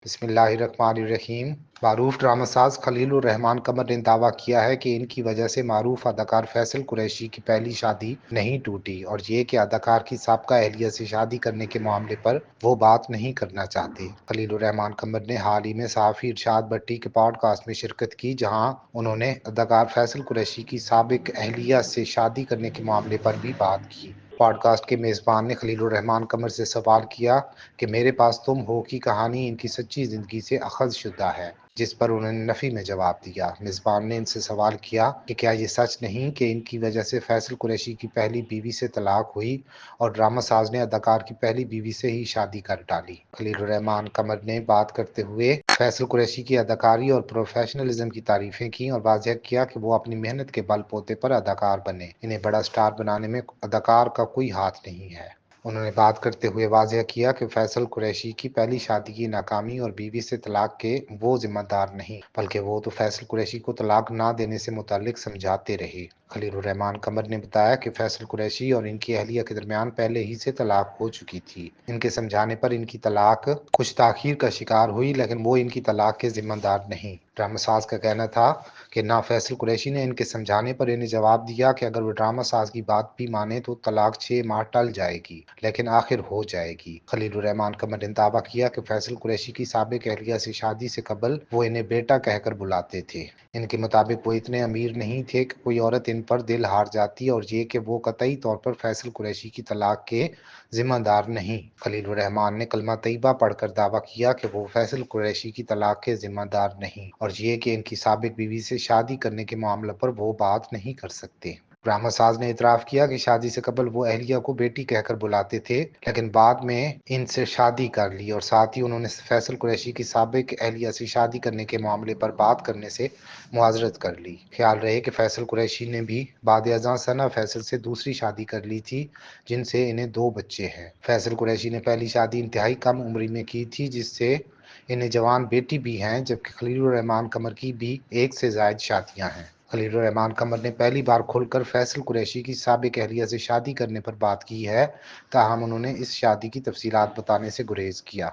بسم اللہ الرحمن الرحیم۔ معروف ڈرامہ ساز خلیل الرحمان قمر نے دعویٰ کیا ہے کہ ان کی وجہ سے معروف اداکار فیصل قریشی کی پہلی شادی نہیں ٹوٹی، اور یہ کہ اداکار کی سابقہ اہلیہ سے شادی کرنے کے معاملے پر وہ بات نہیں کرنا چاہتے۔ خلیل الرحمان قمر نے حال ہی میں صحافی ارشاد بٹی کے پوڈ کاسٹ میں شرکت کی، جہاں انہوں نے اداکار فیصل قریشی کی سابق اہلیہ سے شادی کرنے کے معاملے پر بھی بات کی۔ پوڈ کاسٹ کے میزبان نے خلیل الرحمان قمر سے سوال کیا کہ میرے پاس تم ہو کی کہانی ان کی سچی زندگی سے اخذ شدہ ہے، جس پر انہوں نے نفی میں جواب دیا۔ میزبان نے ان سے سوال کیا کہ کیا یہ سچ نہیں کہ ان کی وجہ سے فیصل قریشی کی پہلی بیوی سے طلاق ہوئی اور ڈرامہ ساز نے اداکار کی پہلی بیوی سے ہی شادی کر ڈالی۔ خلیل الرحمان قمر نے بات کرتے ہوئے فیصل قریشی کی اداکاری اور پروفیشنلزم کی تعریفیں کی اور واضح کیا کہ وہ اپنی محنت کے بل بوتے پر اداکار بنے، انہیں بڑا سٹار بنانے میں اداکار کا کوئی ہاتھ نہیں ہے۔ انہوں نے بات کرتے ہوئے واضح کیا کہ فیصل قریشی کی پہلی شادی کی ناکامی اور بیوی سے طلاق کے وہ ذمہ دار نہیں، بلکہ وہ تو فیصل قریشی کو طلاق نہ دینے سے متعلق سمجھاتے رہے۔ خلیل الرحمان قمر نے بتایا کہ فیصل قریشی اور ان کی اہلیہ کے درمیان پہلے ہی سے طلاق ہو چکی تھی۔ ان کے سمجھانے پر ان کی طلاق کچھ تاخیر کا شکار ہوئی، لیکن وہ ان کی طلاق کے ذمہ دار نہیں۔ ڈرامہ ساز کا کہنا تھا کہ نہ فیصل قریشی نے ان کے سمجھانے پر انہیں جواب دیا کہ اگر وہ ڈرامہ ساز کی بات بھی مانے تو طلاق 6 ماہ ٹل جائے گی، لیکن آخر ہو جائے گی۔ خلیل الرحمان قمر نے دعویٰ کیا کہ فیصل قریشی کی سابق اہلیہ سے شادی سے قبل وہ انہیں بیٹا کہہ کر بلاتے تھے۔ ان کے مطابق وہ اتنے امیر نہیں تھے کہ کوئی عورت ان پر دل ہار جاتی، اور یہ کہ وہ قطعی طور پر فیصل قریشی کی طلاق کے ذمہ دار نہیں۔ خلیل الرحمان نے کلمہ طیبہ پڑھ کر دعویٰ کیا کہ وہ فیصل قریشی کی طلاق کے ذمہ دار نہیں، اور یہ کہ ان کی سابق بیوی سے شادی کرنے کے معاملے پر وہ بات نہیں کر سکتے۔ ڈرامہ ساز نے اعتراف کیا کہ شادی سے قبل وہ اہلیہ کو بیٹی کہہ کر بلاتے تھے، لیکن بعد میں ان سے شادی کر لی، اور ساتھ ہی انہوں نے فیصل قریشی کی سابق اہلیہ سے شادی کرنے کے معاملے پر بات کرنے سے معذرت کر لی۔ خیال رہے کہ فیصل قریشی نے بھی بعد ازاں ثنا فیصل سے دوسری شادی کر لی تھی، جن سے انہیں 2 بچے ہیں۔ فیصل قریشی نے پہلی شادی انتہائی کم عمری میں کی تھی، جس سے انہیں جوان بیٹی بھی ہیں، جبکہ خلیل الرحمان قمر کی بھی 1 سے زائد شادیاں ہیں۔ خلیل الرحمان قمر نے پہلی بار کھل کر فیصل قریشی کی سابق اہلیہ سے شادی کرنے پر بات کی ہے، تاہم انہوں نے اس شادی کی تفصیلات بتانے سے گریز کیا۔